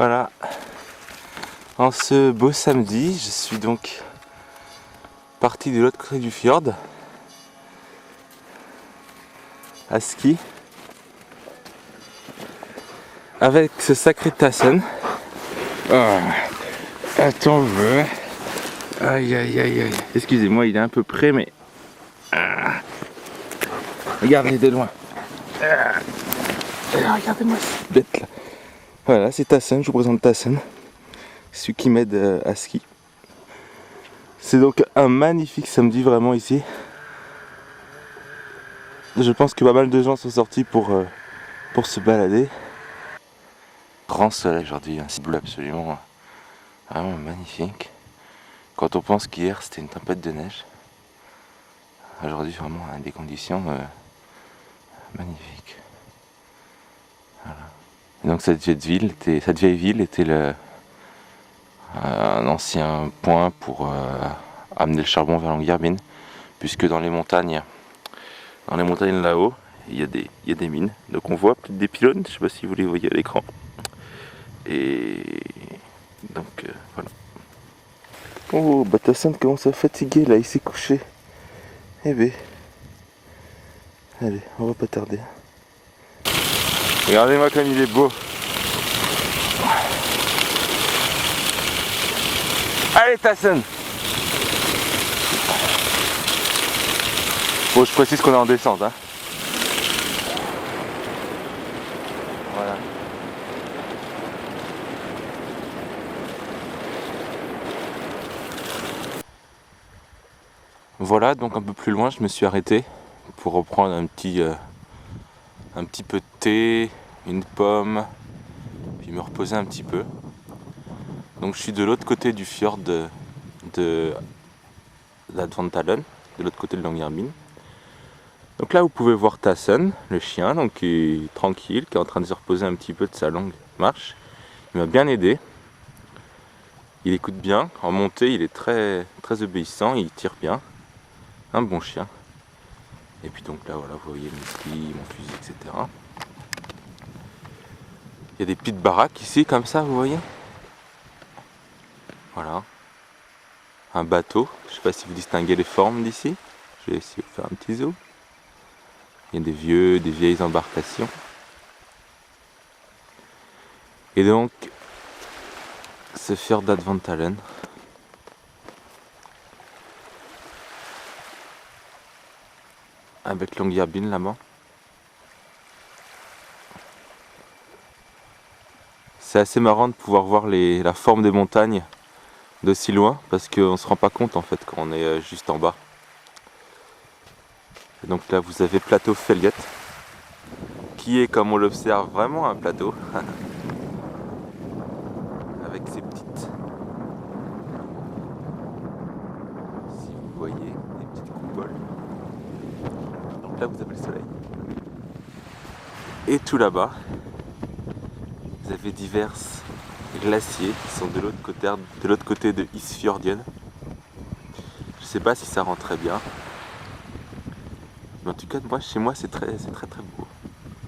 Voilà. En ce beau samedi, je suis donc parti de l'autre côté du fjord, à ski, avec ce sacré Tassen. Oh, attends, aïe aïe aïe aïe. Excusez-moi, il est un peu près, mais regardez de loin. Regardez-moi cette bête là. Voilà, c'est Tassen, je vous présente Tassen, celui qui m'aide à ski. C'est donc un magnifique samedi vraiment ici. Je pense que pas mal de gens sont sortis pour se balader. Grand soleil aujourd'hui, un ciel bleu absolument vraiment magnifique. Quand on pense qu'hier c'était une tempête de neige, aujourd'hui vraiment des conditions magnifiques. Voilà. Et donc cette vieille ville était un ancien point pour amener le charbon vers Longyearbyen, puisque dans les montagnes là-haut, il y a des mines. Donc on voit peut-être des pylônes, je ne sais pas si vous les voyez à l'écran. Et donc voilà. Oh, Tassen commence à fatiguer là, il s'est couché. Eh ben, allez, on va pas tarder. Regardez-moi comme il est beau. Allez Tassen. Bon, je précise qu'on est en descente, hein. Voilà. Voilà, donc un peu plus loin, je me suis arrêté pour reprendre un petit peu de thé, une pomme, puis me reposer un petit peu. Donc je suis de l'autre côté du fjord de l'Adventalen, de l'autre côté de Longyearbyen. Donc là vous pouvez voir Tassen, le chien, donc qui est tranquille, qui est en train de se reposer un petit peu de sa longue marche. Il m'a bien aidé. Il écoute bien. En montée, il est très, très obéissant, il tire bien. Un bon chien. Et puis donc là, voilà, vous voyez mes skis, mon fusil, etc. Il y a des petites baraques ici, comme ça, vous voyez. Voilà. Un bateau. Je ne sais pas si vous distinguez les formes d'ici. Je vais essayer de faire un petit zoom. Il y a des vieilles embarcations. Et donc, ce fjord d'Adventalen. Avec Longyearbyen là-bas. C'est assez marrant de pouvoir voir la forme des montagnes d'aussi loin, parce qu'on ne se rend pas compte en fait quand on est juste en bas. Et donc là vous avez plateau Felget, qui est, comme on l'observe, vraiment un plateau. Avec ses petites, si vous voyez, des petites coupoles. Donc là vous avez le soleil. Et tout là-bas, vous avez divers glaciers qui sont de l'autre côté de Isfjordien. Je sais pas si ça rend très bien. Mais en tout cas, chez moi, c'est très très beau.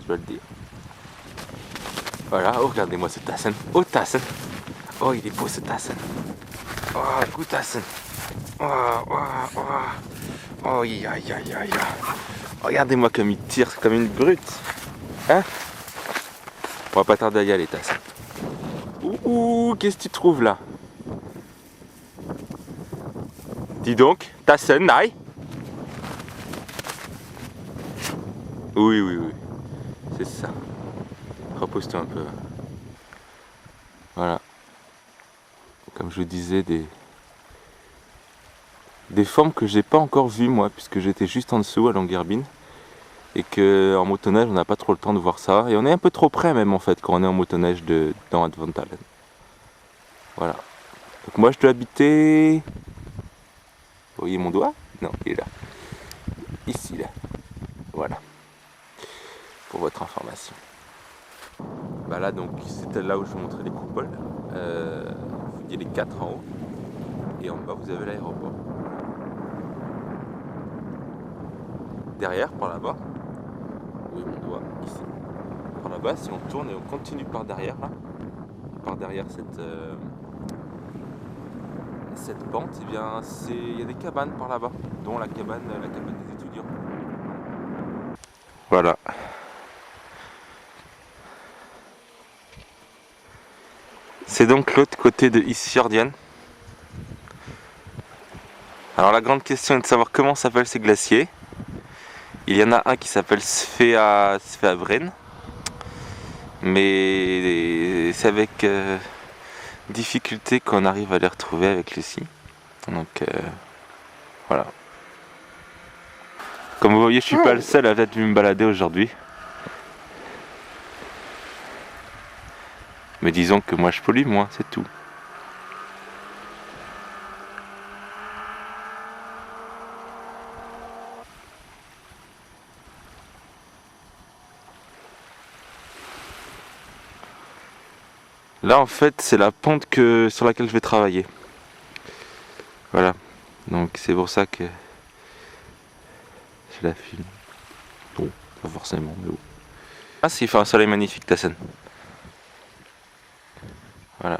Je dois le dire. Voilà, oh, regardez-moi ce Tassen. Oh, Tassen. Oh, il est beau ce Tassen. Oh, goût Tassen. Oh, oh, oh. Oh, aïe, aïe, aïe, aïe. Regardez-moi comme il tire, comme une brute. Hein? On va pas tarder à y aller, Tassen. Ouh, qu'est-ce que tu trouves là? Dis donc, Tassen, aïe. Oui, oui, oui. C'est ça. Repose-toi un peu. Voilà. Comme je vous disais, des formes que j'ai pas encore vues moi, puisque j'étais juste en dessous à Longyearbyen. Et qu'en motoneige, on n'a pas trop le temps de voir ça. Et on est un peu trop près même en fait quand on est en motoneige dans Adventalen. Voilà. Donc moi je dois habiter... Vous voyez mon doigt? Non, il est là. Ici, là. Voilà. Pour votre information. Bah là donc c'était là où je vous montrais les coupoles. Vous voyez les 4 en haut. Et en bas vous avez l'aéroport. Derrière, par là-bas, oui mon doigt, ici. Par là-bas, si on tourne et on continue par derrière là, par derrière cette pente, eh bien, il y a des cabanes par là-bas, dont la cabane des étudiants. Voilà. C'est donc l'autre côté de Isfjordjan. Alors la grande question est de savoir comment s'appellent ces glaciers. Il y en a un qui s'appelle Sveabrenn, mais c'est avec difficulté qu'on arrive à les retrouver avec les scies. Donc voilà. Comme vous voyez, je suis pas le seul à être venu me balader aujourd'hui. Mais disons que moi je pollue, moi, c'est tout. Là en fait c'est la pente sur laquelle je vais travailler. Voilà. Donc c'est pour ça que je la filme. Bon, pas forcément, mais bon. Ah si, il fait un soleil magnifique, Tassen. Voilà.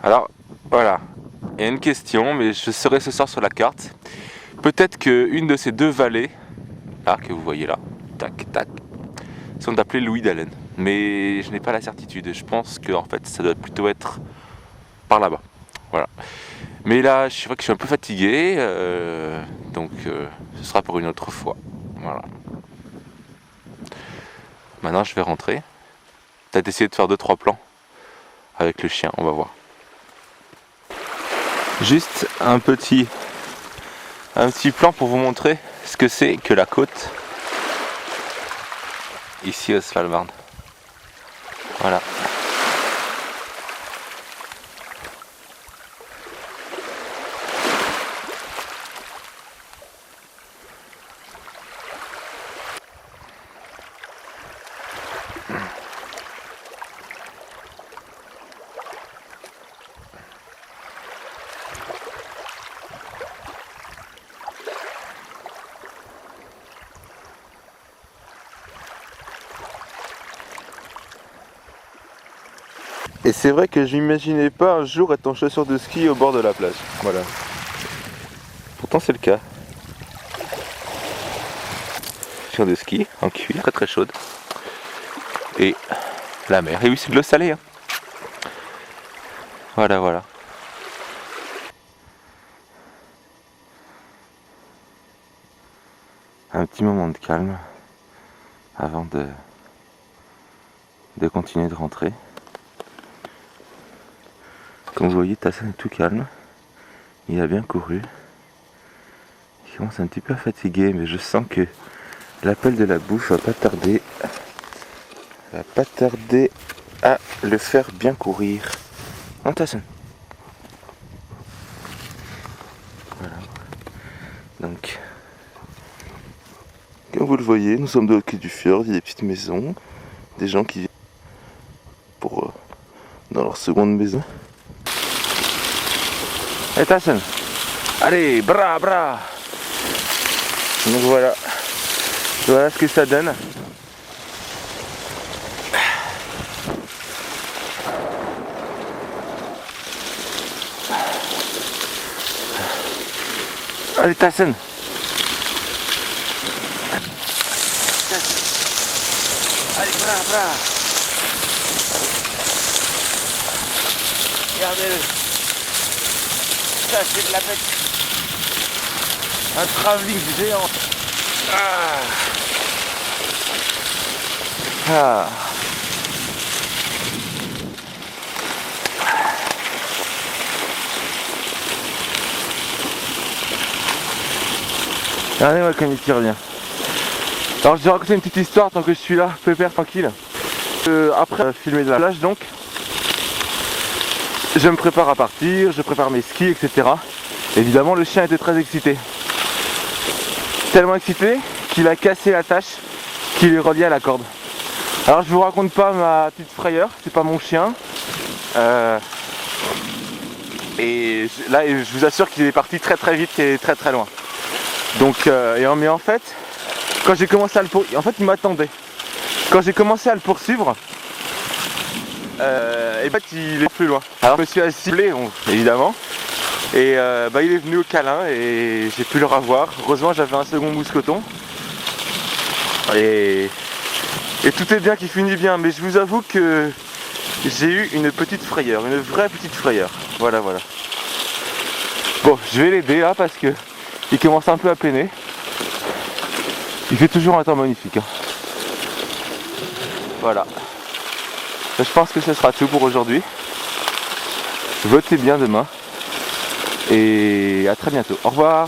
Alors, voilà. Il y a une question, mais je serai ce soir sur la carte. Peut-être qu'une de ces deux vallées, là, que vous voyez là, tac, tac, sont appelées Louis Dalen. Mais je n'ai pas la certitude. Je pense que en fait, ça doit plutôt être par là-bas. Voilà. Mais là, je vois que je suis un peu fatigué, donc ce sera pour une autre fois. Voilà. Maintenant, je vais rentrer. Peut-être essayer de faire 2-3 plans avec le chien, on va voir. Juste un petit plan pour vous montrer ce que c'est que la côte ici au Svalbard. Voilà. Et c'est vrai que je n'imaginais pas un jour être en chaussures de ski au bord de la plage. Voilà. Pourtant c'est le cas. Chaussures de ski en cuir, très très chaude. Et la mer. Et oui, c'est de l'eau salée. Hein. Voilà, voilà. Un petit moment de calme avant de continuer de rentrer. Comme vous voyez, Tassen est tout calme. Il a bien couru. Il commence un petit peu à fatiguer, mais je sens que l'appel de la bouffe va pas tarder à le faire bien courir. Non, Tassen. Voilà. Donc, comme vous le voyez, nous sommes de l'autre côté du fjord. Il y a des petites maisons, des gens qui viennent dans leur seconde maison. Et Tassen, allez, bra. Donc voilà ce que ça donne. Allez Tassen. Allez, bra. Regardez-le. Ça c'est de la bête. Un travelling géant. Ah. Regardez-moi comme il tire bien. Alors je vais raconter une petite histoire tant que je suis là, pépère, tranquille. Après filmer de la plage donc, je me prépare à partir, je prépare mes skis, etc. Évidemment le chien était très excité. Tellement excité qu'il a cassé la tache qui lui reliait à la corde. Alors je vous raconte pas ma petite frayeur, c'est pas mon chien. Et là je vous assure qu'il est parti très vite et très loin. Donc mais en fait, quand j'ai commencé à le poursuivre, en fait il m'attendait. Quand j'ai commencé à le poursuivre, et en fait il est plus loin. Alors je me suis assis, évidemment, et il est venu au câlin et j'ai pu le revoir. Heureusement j'avais un second mousqueton. Et tout est bien qui finit bien, mais je vous avoue que j'ai eu une petite frayeur, une vraie petite frayeur. Voilà. Bon, je vais l'aider là parce que il commence un peu à peiner. Il fait toujours un temps magnifique. Hein. Voilà. Je pense que ce sera tout pour aujourd'hui. Votez bien demain. Et à très bientôt. Au revoir.